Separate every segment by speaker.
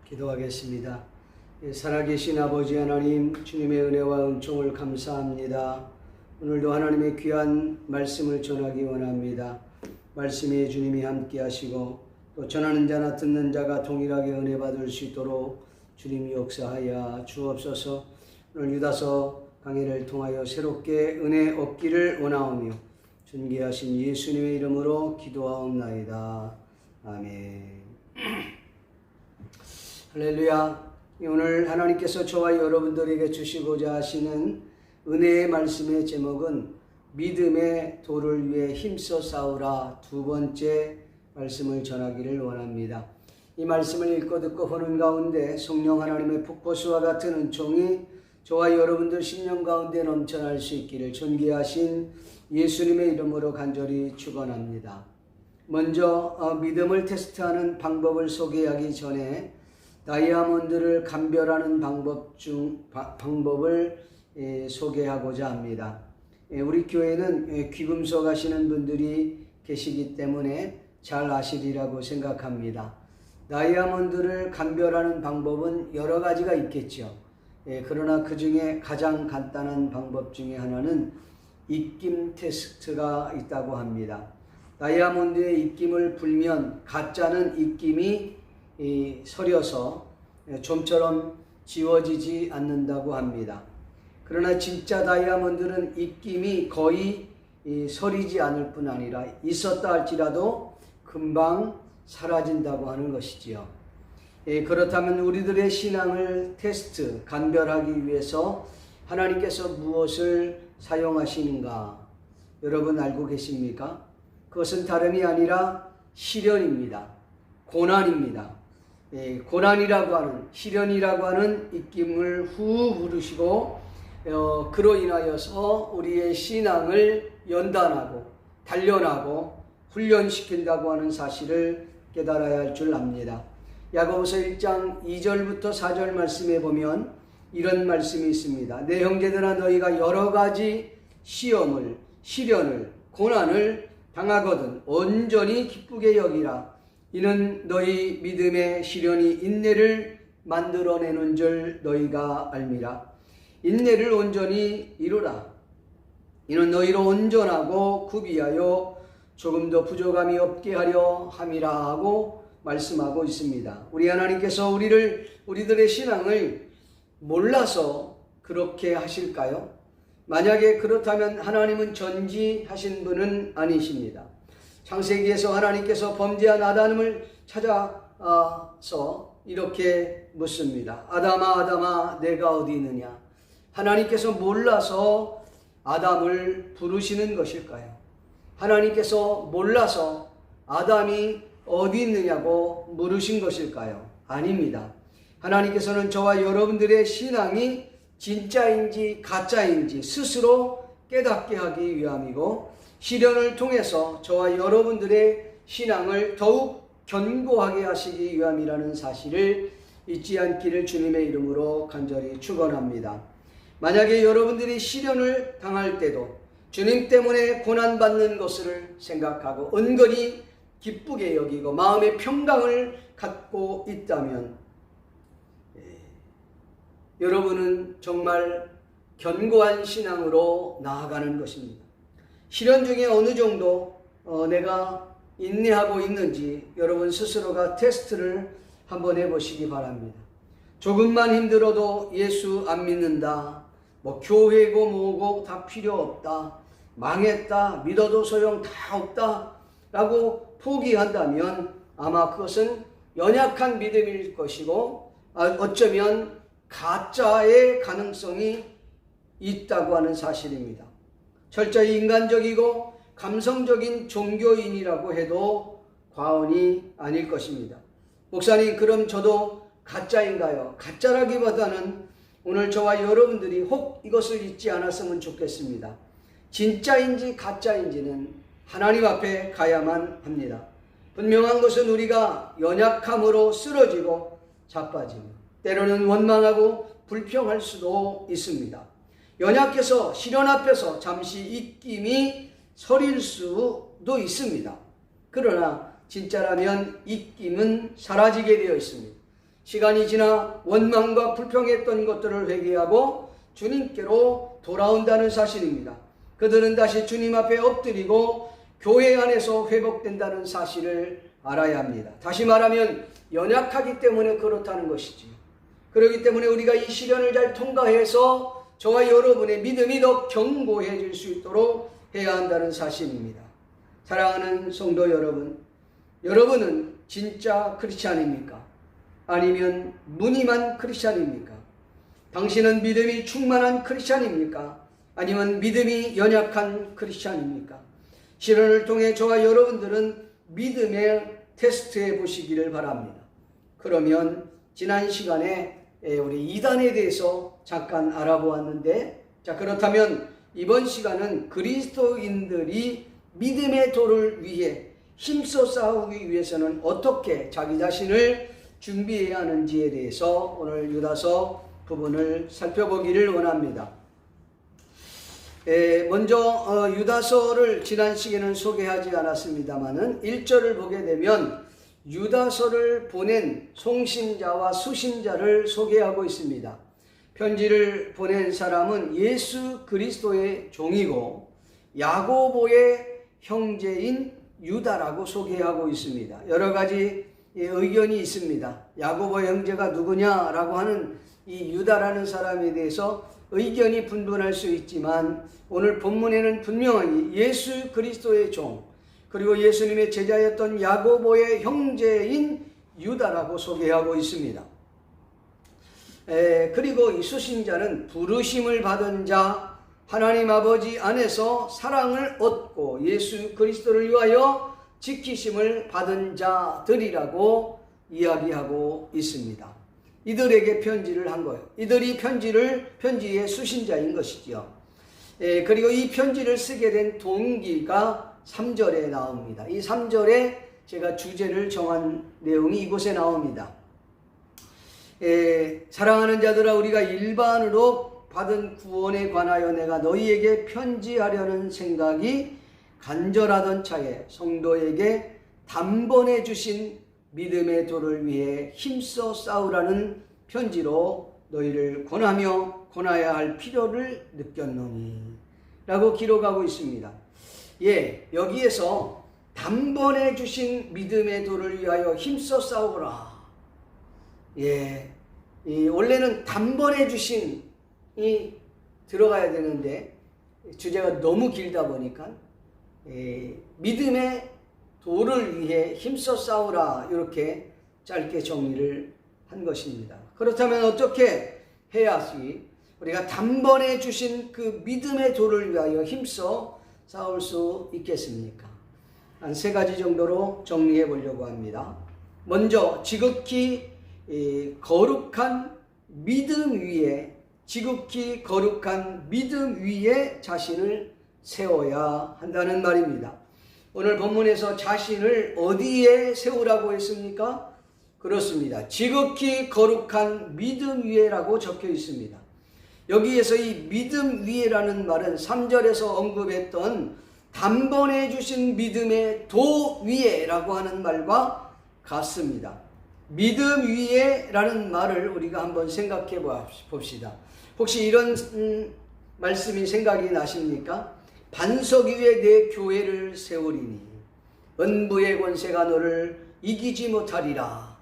Speaker 1: 기도하겠습니다. 살아계신 아버지 하나님, 주님의 은혜와 은총을 감사합니다. 오늘도 하나님의 귀한 말씀을 전하기 원합니다. 말씀에 주님이 함께 하시고 또 전하는 자나 듣는 자가 동일하게 은혜 받을 수 있도록 주님이 역사하여 주옵소서. 오늘 유다서 강해를 통하여 새롭게 은혜 얻기를 원하오며 존귀하신 예수님의 이름으로 기도하옵나이다. 아멘. 할렐루야. 오늘 하나님께서 저와 여러분들에게 주시고자 하시는 은혜의 말씀의 제목은 믿음의 도를 위해 힘써 싸우라, 두 번째 말씀을 전하기를 원합니다. 이 말씀을 읽고 듣고 보는 가운데 성령 하나님의 폭포수와 같은 은총이 저와 여러분들 심령 가운데 넘쳐날 수 있기를 존귀하신 예수님의 이름으로 간절히 축원합니다. 먼저 믿음을 테스트하는 방법을 소개하기 전에 다이아몬드를 감별하는 방법을 소개하고자 합니다. 우리 교회는 귀금속 하시는 분들이 계시기 때문에 잘 아시리라고 생각합니다. 다이아몬드를 감별하는 방법은 여러 가지가 있겠죠. 그러나 그 중에 가장 간단한 방법 중에 하나는 입김 테스트가 있다고 합니다. 다이아몬드의 입김을 불면 가짜는 입김이 서려서 좀처럼 지워지지 않는다고 합니다. 그러나 진짜 다이아몬드는 입김이 거의 서리지 않을 뿐 아니라 있었다 할지라도 금방 사라진다고 하는 것이지요. 그렇다면 우리들의 신앙을 테스트, 감별하기 위해서 하나님께서 무엇을 사용하시는가? 여러분 알고 계십니까? 그것은 다름이 아니라 시련입니다. 고난입니다. 고난이라고 하는, 시련이라고 하는 입김을 후 부르시고 그로 인하여서 우리의 신앙을 연단하고 단련하고 훈련시킨다고 하는 사실을 깨달아야 할 줄 압니다. 야고보서 1장 2절부터 4절 말씀에 보면 이런 말씀이 있습니다. 내 형제들아, 너희가 여러 가지 시험을, 시련을, 고난을 당하거든 온전히 기쁘게 여기라. 이는 너희 믿음의 시련이 인내를 만들어내는 줄 너희가 알미라. 인내를 온전히 이루라. 이는 너희로 온전하고 구비하여 조금도 부족함이 없게 하려 함이라 하고 말씀하고 있습니다. 우리 하나님께서 우리들의 신앙을 몰라서 그렇게 하실까요? 만약에 그렇다면 하나님은 전지하신 분은 아니십니다. 창세기에서 하나님께서 범죄한 아담을 찾아서 이렇게 묻습니다. 아담아, 아담아, 내가 어디 있느냐? 하나님께서 몰라서 아담을 부르시는 것일까요? 하나님께서 몰라서 아담이 어디 있느냐고 물으신 것일까요? 아닙니다. 하나님께서는 저와 여러분들의 신앙이 진짜인지 가짜인지 스스로 깨닫게 하기 위함이고, 시련을 통해서 저와 여러분들의 신앙을 더욱 견고하게 하시기 위함이라는 사실을 잊지 않기를 주님의 이름으로 간절히 축원합니다. 만약에 여러분들이 시련을 당할 때도 주님 때문에 고난받는 것을 생각하고 은근히 기쁘게 여기고 마음의 평강을 갖고 있다면 여러분은 정말 견고한 신앙으로 나아가는 것입니다. 시련 중에 어느 정도 내가 인내하고 있는지 여러분 스스로가 테스트를 한번 해보시기 바랍니다. 조금만 힘들어도 예수 안 믿는다, 교회고 뭐고 다 필요 없다, 망했다, 믿어도 소용 다 없다 라고 포기한다면 아마 그것은 연약한 믿음일 것이고 어쩌면 가짜의 가능성이 있다고 하는 사실입니다. 철저히 인간적이고 감성적인 종교인이라고 해도 과언이 아닐 것입니다. 목사님, 그럼 저도 가짜인가요? 가짜라기보다는 오늘 저와 여러분들이 혹 이것을 잊지 않았으면 좋겠습니다. 진짜인지 가짜인지는 하나님 앞에 가야만 합니다. 분명한 것은 우리가 연약함으로 쓰러지고 자빠지고 때로는 원망하고 불평할 수도 있습니다. 연약해서 시련 앞에서 잠시 입김이 서릴 수도 있습니다. 그러나 진짜라면 입김은 사라지게 되어 있습니다. 시간이 지나 원망과 불평했던 것들을 회개하고 주님께로 돌아온다는 사실입니다. 그들은 다시 주님 앞에 엎드리고 교회 안에서 회복된다는 사실을 알아야 합니다. 다시 말하면 연약하기 때문에 그렇다는 것이지요. 그렇기 때문에 우리가 이 시련을 잘 통과해서 저와 여러분의 믿음이 더 견고해질 수 있도록 해야 한다는 사실입니다. 사랑하는 성도 여러분, 여러분은 진짜 크리스찬입니까? 아니면 무늬만 크리스찬입니까? 당신은 믿음이 충만한 크리스찬입니까? 아니면 믿음이 연약한 크리스찬입니까? 시련을 통해 저와 여러분들은 믿음의 테스트해 보시기를 바랍니다. 그러면 지난 시간에 우리 이단에 대해서 잠깐 알아보았는데, 자, 그렇다면 이번 시간은 그리스도인들이 믿음의 도를 위해 힘써 싸우기 위해서는 어떻게 자기 자신을 준비해야 하는지에 대해서 오늘 유다서 부분을 살펴보기를 원합니다. 먼저 유다서를 지난 시간에는 소개하지 않았습니다만은 1절을 보게 되면 유다서를 보낸 송신자와 수신자를 소개하고 있습니다. 편지를 보낸 사람은 예수 그리스도의 종이고 야고보의 형제인 유다라고 소개하고 있습니다. 여러 가지 의견이 있습니다. 야고보 형제가 누구냐라고 하는 이 유다라는 사람에 대해서 의견이 분분할 수 있지만 오늘 본문에는 분명히 예수 그리스도의 종 그리고 예수님의 제자였던 야고보의 형제인 유다라고 소개하고 있습니다. 그리고 이 수신자는 부르심을 받은 자, 하나님 아버지 안에서 사랑을 얻고 예수 그리스도를 위하여 지키심을 받은 자들이라고 이야기하고 있습니다. 이들에게 편지를 한 거예요. 이들이 편지의 수신자인 것이죠. 그리고 이 편지를 쓰게 된 동기가 3절에 나옵니다. 이 3절에 제가 주제를 정한 내용이 이곳에 나옵니다. 사랑하는 자들아, 우리가 일반으로 받은 구원에 관하여 내가 너희에게 편지하려는 생각이 간절하던 차에 성도에게 단번에 주신 믿음의 도를 위해 힘써 싸우라는 편지로 너희를 권하여야 할 필요를 느꼈노니 라고 기록하고 있습니다. 여기에서 단번에 주신 믿음의 도를 위하여 힘써 싸우라. 원래는 단번에 주신이 들어가야 되는데 주제가 너무 길다 보니까 믿음의 도를 위해 힘써 싸우라 이렇게 짧게 정리를 한 것입니다. 그렇다면 어떻게 해야지 우리가 단번에 주신 그 믿음의 도를 위하여 힘써 싸울 수 있겠습니까? 한 3가지 정도로 정리해 보려고 합니다. 먼저 지극히 거룩한 믿음 위에 자신을 세워야 한다는 말입니다. 오늘 본문에서 자신을 어디에 세우라고 했습니까? 그렇습니다. 지극히 거룩한 믿음 위에라고 적혀 있습니다. 여기에서 이 믿음 위에라는 말은 3절에서 언급했던 단번에 주신 믿음의 도 위에라고 하는 말과 같습니다. 믿음 위에라는 말을 우리가 한번 생각해 봅시다. 혹시 이런 말씀이 생각이 나십니까? 반석 위에 내 교회를 세우리니 은부의 권세가 너를 이기지 못하리라.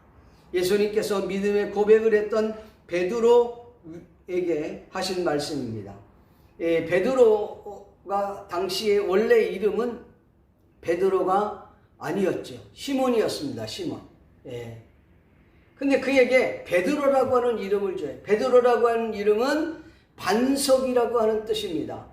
Speaker 1: 예수님께서 믿음의 고백을 했던 베드로에게 하신 말씀입니다. 베드로가 당시의 원래 이름은 베드로가 아니었죠. 시몬이었습니다. 시몬. 근데 그에게 베드로라고 하는 이름을 줘요. 베드로라고 하는 이름은 반석이라고 하는 뜻입니다.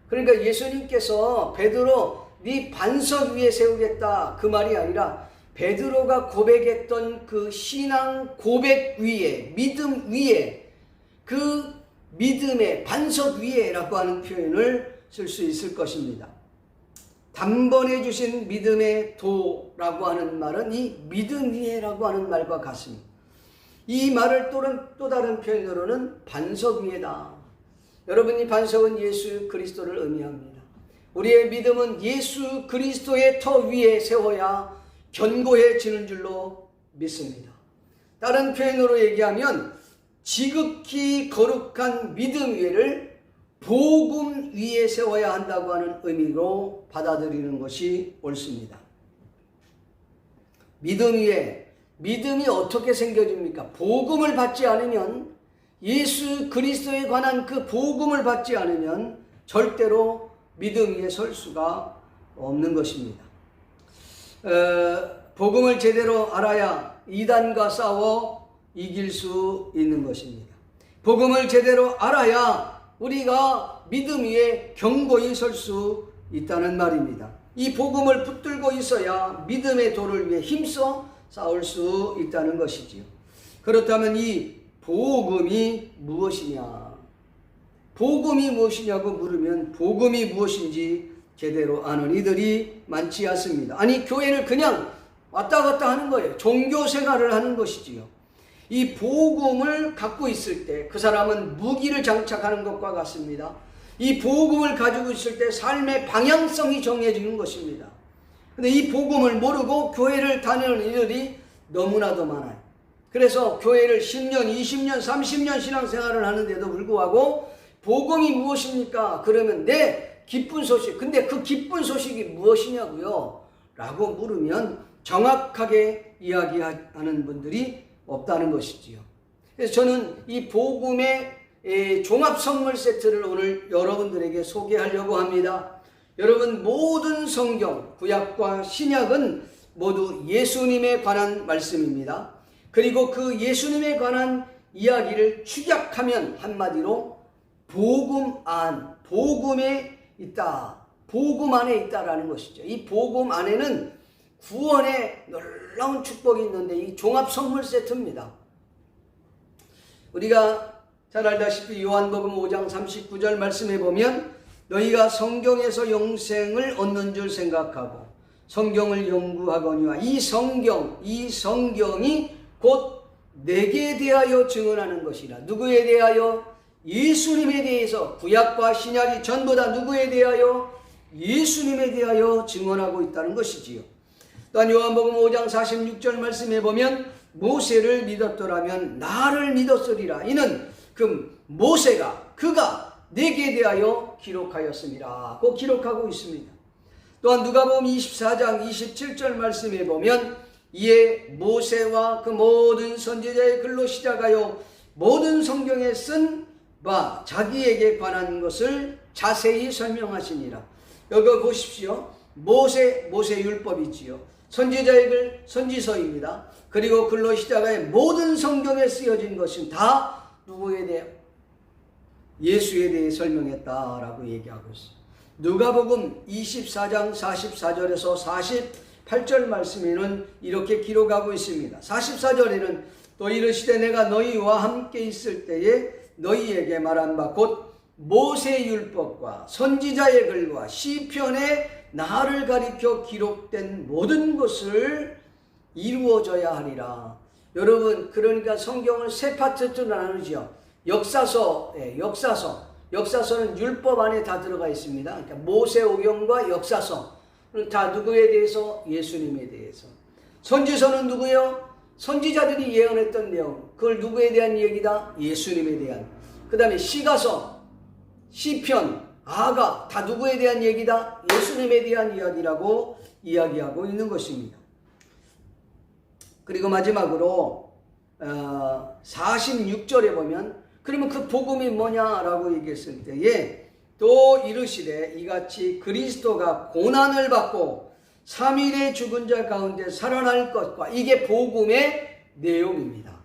Speaker 1: 그러니까 예수님께서 베드로 네 반석 위에 세우겠다 그 말이 아니라 베드로가 고백했던 그 신앙 고백 위에 믿음 위에 그 믿음의 반석 위에라고 하는 표현을 쓸 수 있을 것입니다. 단번에 주신 믿음의 도라고 하는 말은 이 믿음 위에라고 하는 말과 같습니다. 이 말을 또 다른 표현으로는 반석 위에다. 여러분, 이 반석은 예수 그리스도를 의미합니다. 우리의 믿음은 예수 그리스도의 터 위에 세워야 견고해지는 줄로 믿습니다. 다른 표현으로 얘기하면 지극히 거룩한 믿음 위에를 복음 위에 세워야 한다고 하는 의미로 받아들이는 것이 옳습니다. 믿음 위에, 믿음이 어떻게 생겨집니까? 복음을 받지 않으면, 예수 그리스도에 관한 그 복음을 받지 않으면 절대로 믿음 위에 설 수가 없는 것입니다. 복음을 제대로 알아야 이단과 싸워 이길 수 있는 것입니다. 복음을 제대로 알아야 우리가 믿음 위에 견고히 설 수 있다는 말입니다. 이 복음을 붙들고 있어야 믿음의 도를 위해 힘써 싸울 수 있다는 것이지요. 그렇다면 이 복음이 무엇이냐? 복음이 무엇이냐고 물으면 복음이 무엇인지 제대로 아는 이들이 많지 않습니다. 아니, 교회를 그냥 왔다 갔다 하는 거예요. 종교 생활을 하는 것이지요. 이 복음을 갖고 있을 때 그 사람은 무기를 장착하는 것과 같습니다. 이 복음을 가지고 있을 때 삶의 방향성이 정해지는 것입니다. 그런데 이 복음을 모르고 교회를 다니는 이들이 너무나도 많아요. 그래서 교회를 10년, 20년, 30년 신앙생활을 하는데도 불구하고 복음이 무엇입니까? 그러면 네, 기쁜 소식. 근데 그 기쁜 소식이 무엇이냐고요? 라고 물으면 정확하게 이야기하는 분들이 없다는 것이지요. 그래서 저는 이 복음의 종합 선물 세트를 오늘 여러분들에게 소개하려고 합니다. 여러분, 모든 성경, 구약과 신약은 모두 예수님에 관한 말씀입니다. 그리고 그 예수님에 관한 이야기를 축약하면 한마디로 복음에 있다. 복음 안에 있다라는 것이죠. 이 복음 안에는 구원의 놀라운 축복이 있는데 이 종합 선물 세트입니다. 우리가 잘 알다시피 요한복음 5장 39절 말씀해 보면 너희가 성경에서 영생을 얻는 줄 생각하고 성경을 연구하거니와 이 성경이 곧 내게 대하여 증언하는 것이라. 누구에 대하여? 예수님에 대해서. 구약과 신약이 전부 다 누구에 대하여? 예수님에 대하여 증언하고 있다는 것이지요. 또한 요한복음 5장 46절 말씀해 보면 모세를 믿었더라면 나를 믿었으리라. 이는 그 모세가 그가 내게 대하여 기록하였습니다. 꼭 기록하고 있습니다. 또한 누가복음 24장 27절 말씀해 보면 이에 모세와 그 모든 선지자의 글로 시작하여 모든 성경에 쓴 바 자기에게 관한 것을 자세히 설명하시니라. 여기 보십시오. 모세 율법이지요. 선지자의 글 선지서입니다. 그리고 글로 시작하여 모든 성경에 쓰여진 것은 다 누구에 대해? 예수에 대해 설명했다라고 얘기하고 있어요. 누가복음 24장 44절에서 48절 말씀에는 이렇게 기록하고 있습니다. 44절에는 또 이르시되 내가 너희와 함께 있을 때에 너희에게 말한 바 곧 모세 율법과 선지자의 글과 시편에 나를 가리켜 기록된 모든 것을 이루어져야 하리라. 여러분, 그러니까 성경을 세 파트로 나누죠. 역사서는 율법 안에 다 들어가 있습니다. 그러니까 모세오경과 역사서 다 누구에 대해서? 예수님에 대해서. 선지서는 누구요? 선지자들이 예언했던 내용. 그걸 누구에 대한 얘기다? 예수님에 대한. 그 다음에 시가서, 시편, 아가 다 누구에 대한 얘기다? 예수님에 대한 이야기라고 이야기하고 있는 것입니다. 그리고 마지막으로 46절에 보면 그러면 그 복음이 뭐냐라고 얘기했을 때에 또 이르시되 이같이 그리스도가 고난을 받고 3일에 죽은 자 가운데 살아날 것과 이게 복음의 내용입니다.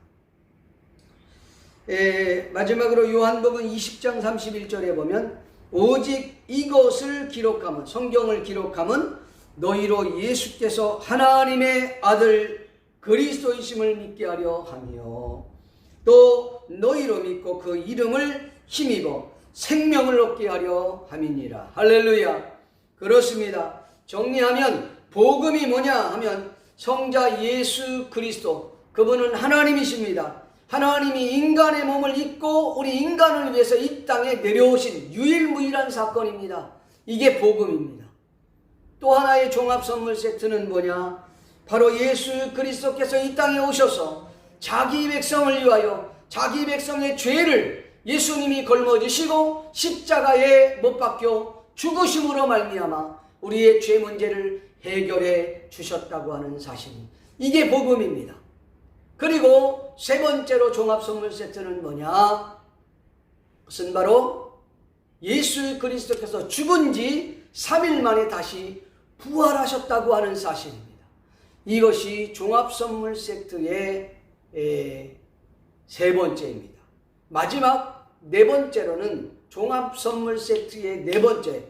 Speaker 1: 마지막으로 요한복음 20장 31절에 보면 오직 이것을 기록하면, 성경을 기록하면 너희로 예수께서 하나님의 아들 그리스도이심을 믿게 하려 하며 또 너희로 믿고 그 이름을 힘입어 생명을 얻게 하려 함이니라. 할렐루야. 그렇습니다. 정리하면 복음이 뭐냐 하면 성자 예수 그리스도, 그분은 하나님이십니다. 하나님이 인간의 몸을 입고 우리 인간을 위해서 이 땅에 내려오신 유일무이한 사건입니다. 이게 복음입니다. 또 하나의 종합선물 세트는 뭐냐? 바로 예수 그리스도께서 이 땅에 오셔서 자기 백성을 위하여 자기 백성의 죄를 예수님이 걸머지시고 십자가에 못 박혀 죽으심으로 말미암아 우리의 죄 문제를 해결해 주셨다고 하는 사실입니다. 이게 복음입니다. 그리고 세 번째로 종합선물 세트는 뭐냐? 그것은 바로 예수 그리스도께서 죽은 지 3일 만에 다시 부활하셨다고 하는 사실입니다. 이것이 종합선물 세트의 세 번째입니다. 마지막 네 번째로는 종합선물 세트의 네 번째,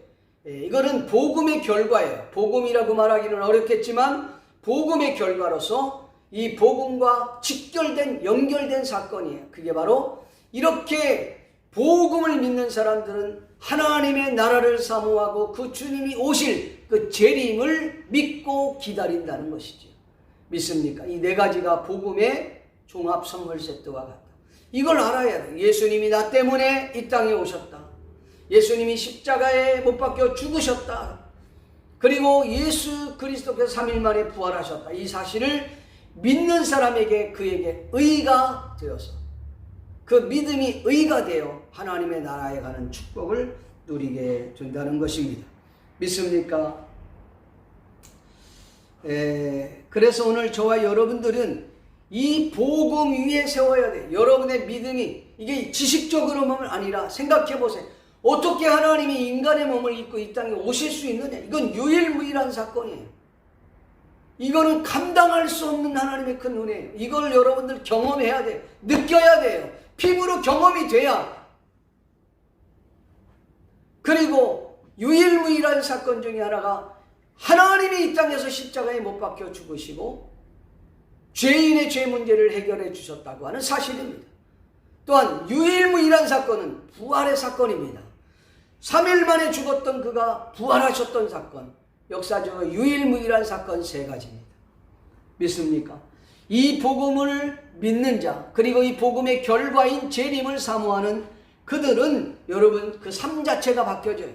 Speaker 1: 이거는 복음의 결과예요. 복음이라고 말하기는 어렵겠지만 복음의 결과로서 이 복음과 직결된 연결된 사건이에요. 그게 바로 이렇게 복음을 믿는 사람들은 하나님의 나라를 사모하고 그 주님이 오실 그 재림을 믿고 기다린다는 것이죠. 믿습니까? 이 네 가지가 복음의 종합 선물 세트와 같다. 이걸 알아야 돼. 예수님이 나 때문에 이 땅에 오셨다. 예수님이 십자가에 못 박혀 죽으셨다. 그리고 예수 그리스도께서 3일 만에 부활하셨다. 이 사실을 믿는 사람에게 그에게 의가 되어서 그 믿음이 의가 되어 하나님의 나라에 가는 축복을 누리게 된다는 것입니다. 믿습니까? 그래서 오늘 저와 여러분들은 이 복음 위에 세워야 돼요. 여러분의 믿음이 이게 지식적으로만 아니라 생각해 보세요. 어떻게 하나님이 인간의 몸을 입고 이 땅에 오실 수 있느냐? 이건 유일무이한 사건이에요. 이거는 감당할 수 없는 하나님의 큰 은혜예요. 이걸 여러분들 경험해야 돼요. 느껴야 돼요. 피부로 경험이 돼야. 그리고 유일무이한 사건 중에 하나가 하나님이 이 땅에서 십자가에 못 박혀 죽으시고 죄인의 죄 문제를 해결해 주셨다고 하는 사실입니다. 또한 유일무이한 사건은 부활의 사건입니다. 3일 만에 죽었던 그가 부활하셨던 사건, 역사적으로 유일무이한 사건 세 가지입니다. 믿습니까? 이 복음을 믿는 자, 그리고 이 복음의 결과인 재림을 사모하는 그들은 여러분 그 삶 자체가 바뀌어져요.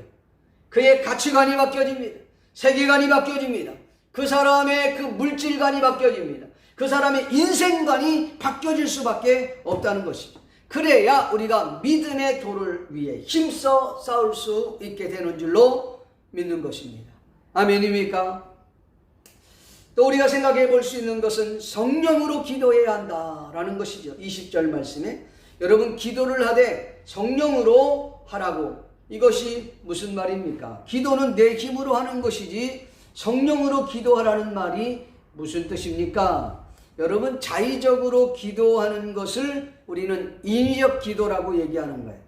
Speaker 1: 그의 가치관이 바뀌어집니다. 세계관이 바뀌어집니다. 그 사람의 그 물질관이 바뀌어집니다. 그 사람의 인생관이 바뀌어질 수밖에 없다는 것이죠. 그래야 우리가 믿음의 도를 위해 힘써 싸울 수 있게 되는 줄로 믿는 것입니다. 아멘입니까? 또 우리가 생각해 볼 수 있는 것은 성령으로 기도해야 한다라는 것이죠. 20절 말씀에 여러분 기도를 하되 성령으로 하라고. 이것이 무슨 말입니까? 기도는 내 힘으로 하는 것이지 성령으로 기도하라는 말이 무슨 뜻입니까? 여러분 자의적으로 기도하는 것을 우리는 인위적 기도라고 얘기하는 거예요.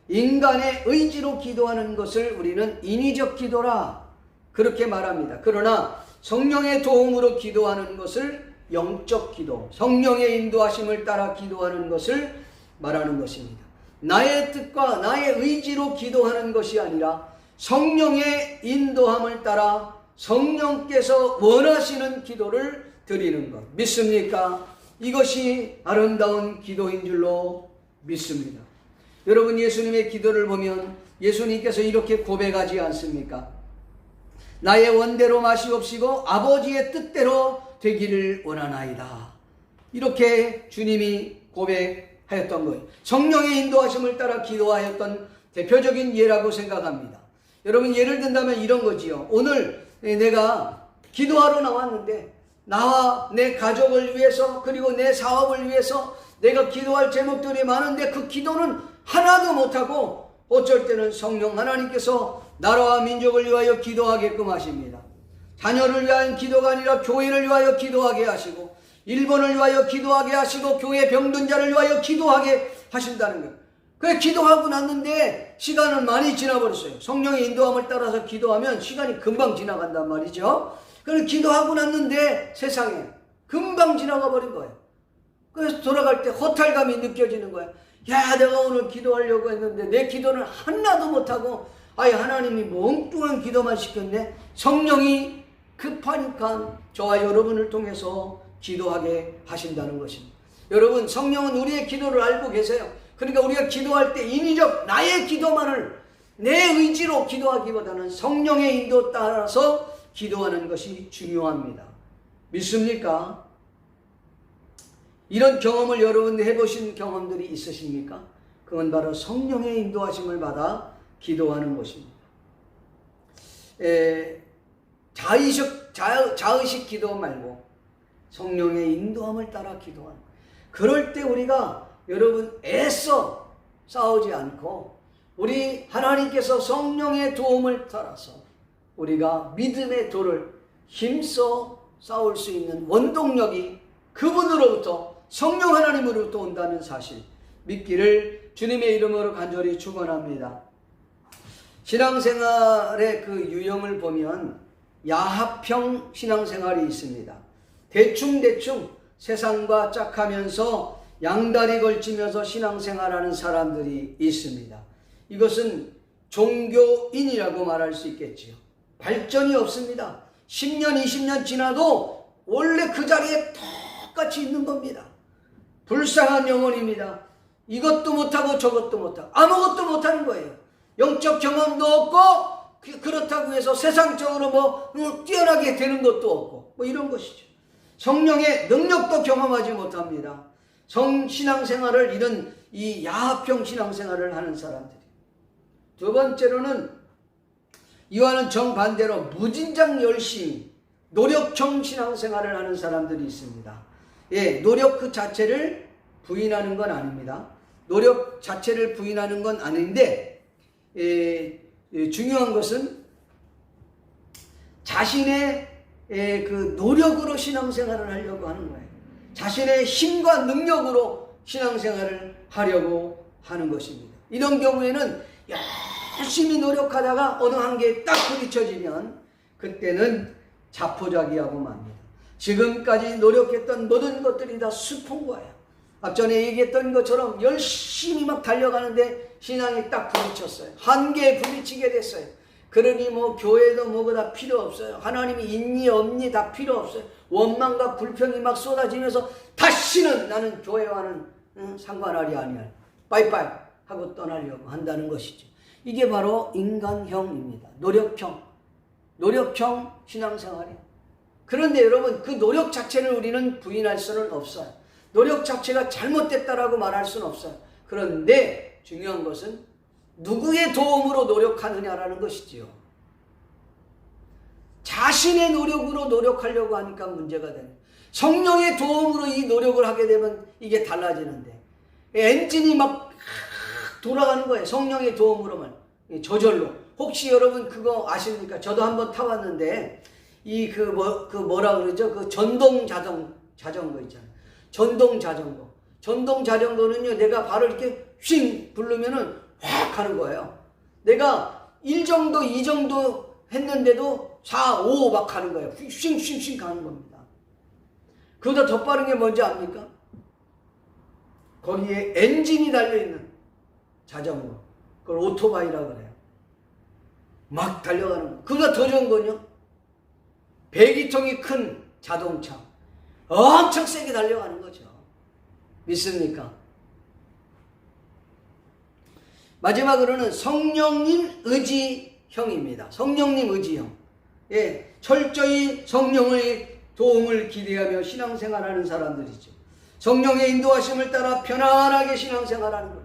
Speaker 1: 인간의 의지로 기도하는 것을 우리는 인위적 기도라 그렇게 말합니다. 그러나 성령의 도움으로 기도하는 것을 영적 기도, 성령의 인도하심을 따라 기도하는 것을 말하는 것입니다. 나의 뜻과 나의 의지로 기도하는 것이 아니라 성령의 인도함을 따라 성령께서 원하시는 기도를 드리는 것. 믿습니까? 이것이 아름다운 기도인 줄로 믿습니다. 여러분 예수님의 기도를 보면 예수님께서 이렇게 고백하지 않습니까? 나의 원대로 마시옵시고 아버지의 뜻대로 되기를 원하나이다. 이렇게 주님이 고백하였던 거예요. 성령의 인도하심을 따라 기도하였던 대표적인 예라고 생각합니다. 여러분 예를 든다면 이런 거지요. 오늘 내가 기도하러 나왔는데 나와 내 가족을 위해서 그리고 내 사업을 위해서 내가 기도할 제목들이 많은데 그 기도는 하나도 못하고 어쩔 때는 성령 하나님께서 나라와 민족을 위하여 기도하게끔 하십니다. 자녀를 위한 기도가 아니라 교회를 위하여 기도하게 하시고 일본을 위하여 기도하게 하시고 교회 병든 자를 위하여 기도하게 하신다는 거예요. 그래 기도하고 났는데 시간은 많이 지나버렸어요. 성령의 인도함을 따라서 기도하면 시간이 금방 지나간단 말이죠. 그래서 기도하고 났는데 세상에 금방 지나가 버린 거예요. 그래서 돌아갈 때 허탈감이 느껴지는 거예요. 야, 내가 오늘 기도하려고 했는데 내 기도는 하나도 못하고 아예 하나님이 엉뚱한 기도만 시켰네. 성령이 급하니까 저와 여러분을 통해서 기도하게 하신다는 것입니다. 여러분, 성령은 우리의 기도를 알고 계세요. 그러니까 우리가 기도할 때 인위적 나의 기도만을 내 의지로 기도하기보다는 성령의 인도 따라서 기도하는 것이 중요합니다. 믿습니까? 이런 경험을 여러분 해보신 경험들이 있으십니까? 그건 바로 성령의 인도하심을 받아 기도하는 것입니다. 자의식 기도 말고 성령의 인도함을 따라 기도하는, 그럴 때 우리가 여러분 애써 싸우지 않고 우리 하나님께서 성령의 도움을 따라서 우리가 믿음의 도를 힘써 싸울 수 있는 원동력이 그분으로부터, 성령 하나님으로부터 온다는 사실 믿기를 주님의 이름으로 간절히 축원합니다. 신앙생활의 그 유형을 보면 야합형 신앙생활이 있습니다. 대충 세상과 짝하면서 양다리 걸치면서 신앙생활하는 사람들이 있습니다. 이것은 종교인이라고 말할 수 있겠지요. 발전이 없습니다. 10년, 20년 지나도 원래 그 자리에 똑같이 있는 겁니다. 불쌍한 영혼입니다. 이것도 못하고 저것도 못하고 아무것도 못하는 거예요. 영적 경험도 없고 그렇다고 해서 세상적으로 뛰어나게 되는 것도 없고 이런 것이죠. 성령의 능력도 경험하지 못합니다. 신앙생활을 이런 이 야합형 신앙생활을 하는 사람들이. 두 번째로는 이와는 정반대로 무진장 열심히 노력형 신앙생활을 하는 사람들이 있습니다. 노력 그 자체를 부인하는 건 아닙니다. 노력 자체를 부인하는 건 아닌데 중요한 것은 자신의 그 노력으로 신앙생활을 하려고 하는 거예요. 자신의 힘과 능력으로 신앙생활을 하려고 하는 것입니다. 이런 경우에는 열심히 노력하다가 어느 한계에 딱 부딪혀지면 그때는 자포자기하고 맙니다. 지금까지 노력했던 모든 것들이 다 수포인 거예요. 앞전에 얘기했던 것처럼 열심히 막 달려가는데 신앙이 딱 부딪혔어요. 한계에 부딪히게 됐어요. 그러니 교회도 뭐가 다 필요 없어요. 하나님이 있니 없니 다 필요 없어요. 원망과 불평이 막 쏟아지면서 다시는 나는 교회와는 상관하리 아니할, 빠이빠이 하고 떠나려고 한다는 것이죠. 이게 바로 인간형입니다. 노력형 신앙생활이에요. 그런데 여러분, 그 노력 자체를 우리는 부인할 수는 없어요. 노력 자체가 잘못됐다라고 말할 수는 없어요. 그런데 중요한 것은 누구의 도움으로 노력하느냐라는 것이지요. 자신의 노력으로 노력하려고 하니까 문제가 되는, 성령의 도움으로 이 노력을 하게 되면 이게 달라지는데 엔진이 막 돌아가는 거예요. 성령의 도움으로만, 저절로. 혹시 여러분 그거 아십니까? 저도 한번 타봤는데 뭐라 그러죠? 그 전동 자전거 있잖아요. 전동 자전거는요, 내가 발을 이렇게 휙 부르면은 확 가는 거예요. 내가 1 정도, 2 정도 했는데도 4, 5 막 가는 거예요. 휙 가는 겁니다. 그보다 더 빠른 게 뭔지 압니까? 거기에 엔진이 달려있는 자전거. 그걸 오토바이라고 그래요. 막 달려가는 거. 그보다 더 좋은 건요, 배기통이 큰 자동차. 엄청 세게 달려가는 거죠. 믿습니까? 마지막으로는 성령님 의지형입니다. 성령님 의지형. 철저히 성령의 도움을 기대하며 신앙생활하는 사람들이죠. 성령의 인도하심을 따라 편안하게 신앙생활하는 것.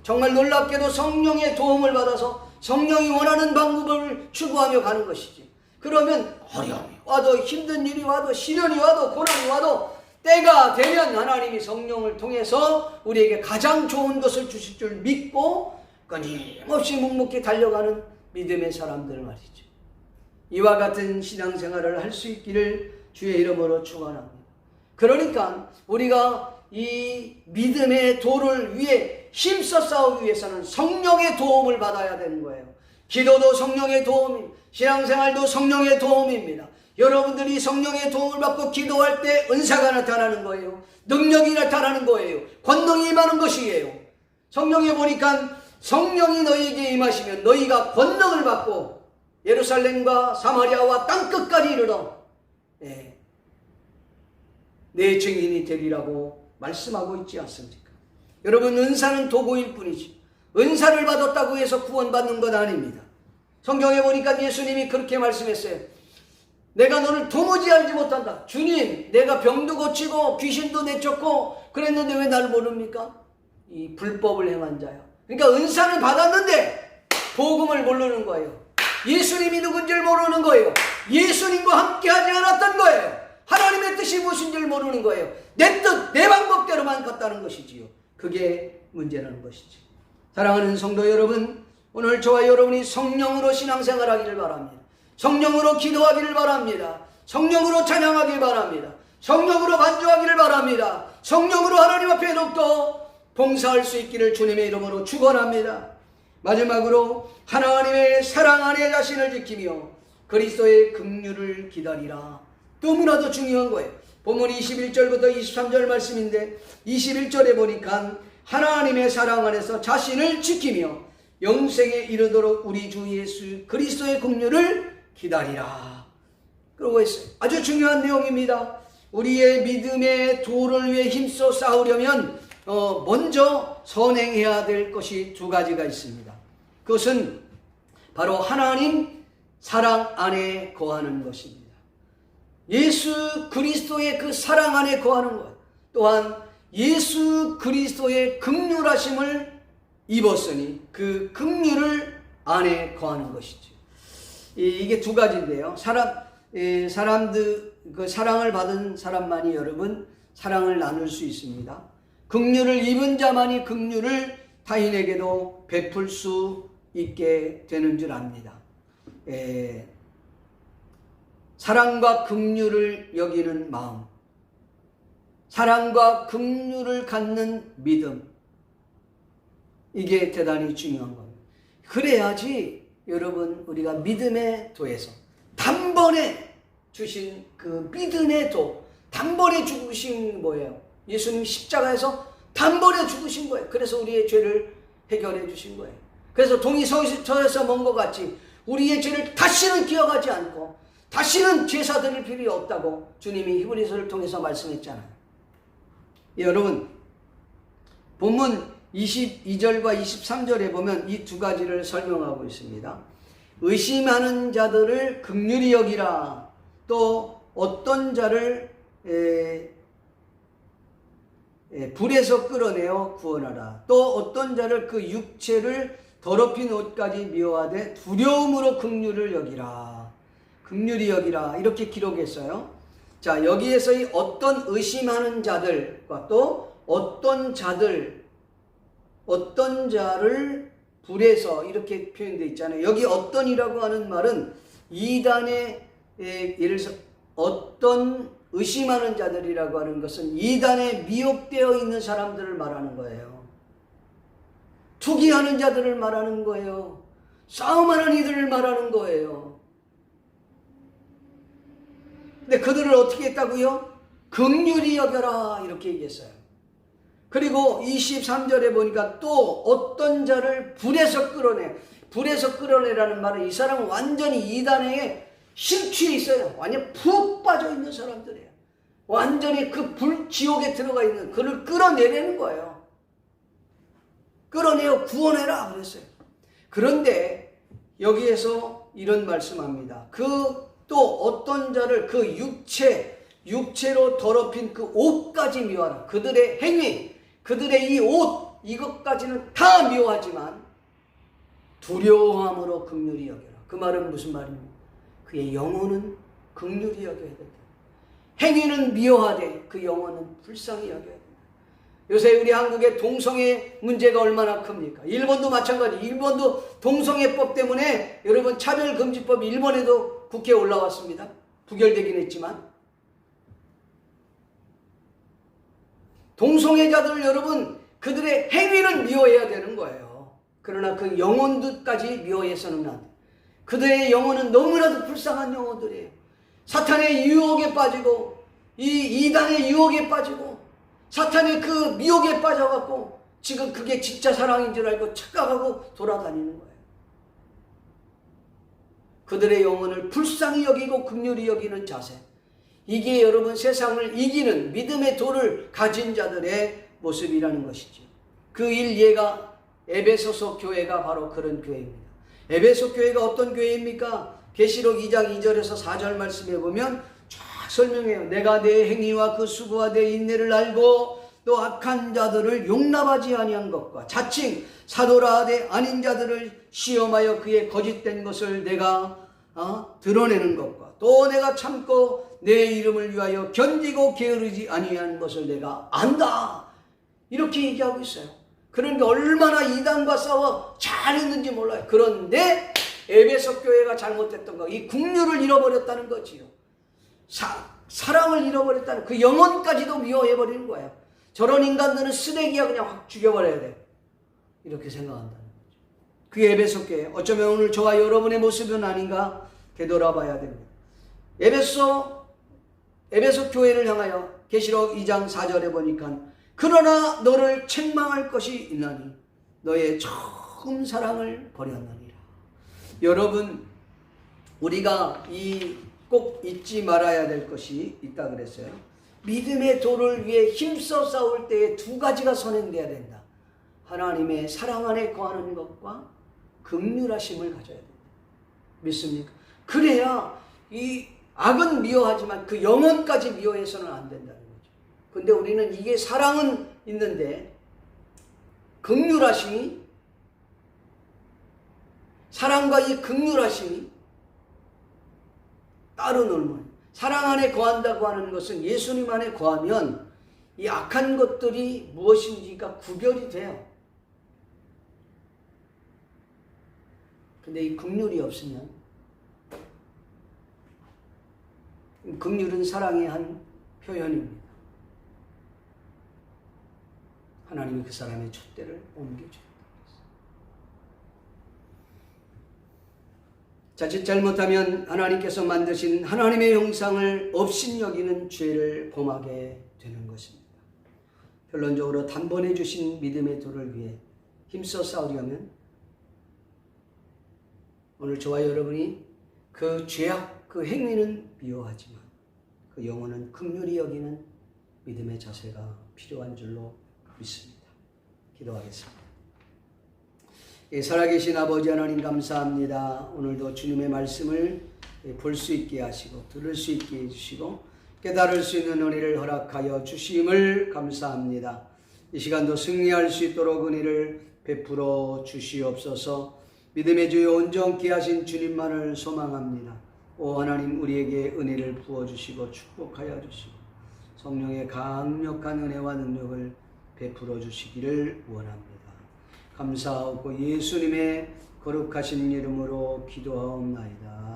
Speaker 1: 정말 놀랍게도 성령의 도움을 받아서 성령이 원하는 방법을 추구하며 가는 것이지. 그러면 어려움이 와도, 힘든 일이 와도, 시련이 와도, 고난이 와도 때가 되면 하나님이 성령을 통해서 우리에게 가장 좋은 것을 주실 줄 믿고 끊임없이 묵묵히 달려가는 믿음의 사람들 말이죠. 이와 같은 신앙생활을 할 수 있기를 주의 이름으로 축원합니다. 그러니까 우리가 이 믿음의 도를 위해 힘써 싸우기 위해서는 성령의 도움을 받아야 되는 거예요. 기도도 성령의 도움입니다. 신앙생활도 성령의 도움입니다. 여러분들이 성령의 도움을 받고 기도할 때 은사가 나타나는 거예요. 능력이 나타나는 거예요. 권능이 임하는 것이에요. 성경에 보니까 성령이 너희에게 임하시면 너희가 권능을 받고 예루살렘과 사마리아와 땅끝까지 이르러 내 증인이 되리라고 말씀하고 있지 않습니까? 여러분, 은사는 도구일 뿐이지 은사를 받았다고 해서 구원받는 건 아닙니다. 성경에 보니까 예수님이 그렇게 말씀했어요. 내가 너를 도무지 알지 못한다. 주님, 내가 병도 고치고 귀신도 내쫓고 그랬는데 왜 나를 모릅니까? 이 불법을 행한 자야. 그러니까 은사를 받았는데 복음을 모르는 거예요. 예수님이 누군지를 모르는 거예요. 예수님과 함께 하지 않았던 거예요. 하나님의 뜻이 무엇인 줄 모르는 거예요. 내 뜻, 내 방법대로만 갔다는 것이지요. 그게 문제라는 것이지. 사랑하는 성도 여러분, 오늘 저와 여러분이 성령으로 신앙생활하기를 바랍니다. 성령으로 기도하기를 바랍니다. 성령으로 찬양하기를 바랍니다. 성령으로 반주하기를 바랍니다. 성령으로 하나님 앞에 높도 봉사할 수 있기를 주님의 이름으로 축원합니다. 마지막으로 하나님의 사랑 안에 자신을 지키며 그리스도의 긍휼을 기다리라. 너무나도 중요한 거예요. 본문 21절부터 23절 말씀인데 21절에 보니까 하나님의 사랑 안에서 자신을 지키며 영생에 이르도록 우리 주 예수 그리스도의 긍휼을 기다리라. 그러고 있어요. 아주 중요한 내용입니다. 우리의 믿음의 도를 위해 힘써 싸우려면 먼저 선행해야 될 것이 두 가지가 있습니다. 그것은 바로 하나님 사랑 안에 거하는 것입니다. 예수 그리스도의 그 사랑 안에 거하는 것, 또한 예수 그리스도의 긍휼하심을 입었으니 그 긍휼을 안에 거하는 것이죠. 이게 두 가지인데요. 사람들 그 사랑을 받은 사람만이 여러분 사랑을 나눌 수 있습니다. 긍휼을 입은 자만이 긍휼을 타인에게도 베풀 수 있게 되는 줄 압니다. 사랑과 긍휼을 여기는 마음, 사랑과 긍휼을 갖는 믿음, 이게 대단히 중요한 겁니다. 그래야지 여러분 우리가 믿음의 도에서 단번에 주신 그 믿음의 도, 단번에 죽으신 뭐예요? 예수님 십자가에서 단번에 죽으신 거예요. 그래서 우리의 죄를 해결해 주신 거예요. 그래서 동이 서에서 먼 것 같이 우리의 죄를 다시는 기억하지 않고 다시는 제사 드릴 필요 없다고 주님이 히브리서를 통해서 말씀했잖아요. 여러분, 본문 22절과 23절에 보면 이 두 가지를 설명하고 있습니다. 의심하는 자들을 긍휼히 여기라. 또 어떤 자를 불에서 끌어내어 구원하라. 또 어떤 자를 그 육체를 더럽힌 옷까지 미워하되 두려움으로 긍휼을 여기라. 긍휼히 여기라. 이렇게 기록했어요. 자, 여기에서 이 어떤 의심하는 자들과 또 어떤 자를, 어떤 자를 불에서 이렇게 표현되어 있잖아요. 여기 어떤이라고 하는 말은 이단의 예를 들어서 어떤 의심하는 자들이라고 하는 것은 이단에 미혹되어 있는 사람들을 말하는 거예요. 투기하는 자들을 말하는 거예요. 싸움하는 이들을 말하는 거예요. 근데 그들을 어떻게 했다고요? 긍휼히 여겨라 이렇게 얘기했어요. 그리고 23절에 보니까 또 어떤 자를 불에서 끌어내. 불에서 끌어내라는 말은 이 사람은 완전히 이단에 심취해 있어요. 완전 푹 빠져 있는 사람들이에요. 완전히 그 불 지옥에 들어가 있는 그를 끌어내려는 거예요. 끌어내어 구원해라 그랬어요. 그런데 여기에서 이런 말씀합니다. 또 어떤 자를 그 육체로 더럽힌 그 옷까지 미워하라. 그들의 행위, 그들의 이 옷, 이것까지는 다 미워하지만 두려워함으로 긍휼히 여겨라. 그 말은 무슨 말입니까? 그의 영혼은 긍휼히 여겨야 된다. 행위는 미워하되 그 영혼은 불쌍히 여겨야 된다. 요새 우리 한국의 동성애 문제가 얼마나 큽니까? 일본도 마찬가지. 일본도 동성애법 때문에 여러분 차별금지법이 일본에도 국회에 올라왔습니다. 부결되긴 했지만 동성애자들 여러분 그들의 행위는 미워해야 되는 거예요. 그러나 그 영혼들까지 미워해서는 안 돼. 그들의 영혼은 너무나도 불쌍한 영혼들이에요. 사탄의 유혹에 빠지고 이 이단의 유혹에 빠지고 사탄의 그 미혹에 빠져갖고 지금 그게 진짜 사랑인 줄 알고 착각하고 돌아다니는 거예요. 그들의 영혼을 불쌍히 여기고 긍휼히 여기는 자세. 이게 여러분 세상을 이기는 믿음의 도를 가진 자들의 모습이라는 것이죠. 그 일예가 에베소서 교회가 바로 그런 교회입니다. 에베소 교회가 어떤 교회입니까? 계시록 2장 2절에서 4절 말씀에 보면 쫙 설명해요. 내가 내 행위와 그 수고와 내 인내를 알고 또 악한 자들을 용납하지 아니한 것과 자칭 사도라 하되 아닌 자들을 시험하여 그의 거짓된 것을 내가 드러내는 것과 또 내가 참고 내 이름을 위하여 견디고 게으르지 아니한 것을 내가 안다. 이렇게 얘기하고 있어요. 그러니까 얼마나 이단과 싸워 잘했는지 몰라요. 그런데 에베소 교회가 잘못했던 거, 이 긍휼을 잃어버렸다는 거지요. 사랑을 잃어버렸다는, 그 영혼까지도 미워해버리는 거예요. 저런 인간들은 쓰레기야, 그냥 확 죽여버려야 돼. 이렇게 생각한다는 거죠. 그게 에베소 교회. 어쩌면 오늘 저와 여러분의 모습은 아닌가 되돌아봐야 됩니다. 에베소 교회를 향하여 계시록 2장 4절에 보니까 그러나 너를 책망할 것이 있나니 너의 처음 사랑을 버렸느니라. 여러분, 우리가 꼭 잊지 말아야 될 것이 있다 그랬어요. 믿음의 도를 위해 힘써 싸울 때에 두 가지가 선행돼야 된다. 하나님의 사랑 안에 거하는 것과 긍휼하심을 가져야 된다. 믿습니까? 그래야 이 악은 미워하지만 그 영혼까지 미워해서는 안 된다는 거죠. 근데 우리는 이게 사랑은 있는데 긍휼하심이, 사랑과 이 긍휼하심이 따로 놀면, 사랑 안에 거한다고 하는 것은 예수님 안에 거하면 이 악한 것들이 무엇인지가 구별이 돼요. 근데 이 긍휼이 없으면, 긍휼은 사랑의 한 표현입니다. 하나님이 그 사람의 촛대를 옮겨줘요. 자칫 잘못하면 하나님께서 만드신 하나님의 형상을 업신여기는 죄를 범하게 되는 것입니다. 결론적으로 단번에 주신 믿음의 도를 위해 힘써 싸우려면 오늘 저와 여러분이 그 죄악, 그 행위는 미워하지만 그 영혼은 긍휼히 여기는 믿음의 자세가 필요한 줄로 믿습니다. 기도하겠습니다. 살아계신 아버지 하나님 감사합니다. 오늘도 주님의 말씀을 볼 수 있게 하시고 들을 수 있게 해주시고 깨달을 수 있는 은혜를 허락하여 주심을 감사합니다. 이 시간도 승리할 수 있도록 은혜를 베풀어 주시옵소서. 믿음의 주여 온전케 하신 주님만을 소망합니다. 오 하나님, 우리에게 은혜를 부어주시고 축복하여 주시고 성령의 강력한 은혜와 능력을 베풀어 주시기를 원합니다. 감사하고 예수님의 거룩하신 이름으로 기도하옵나이다.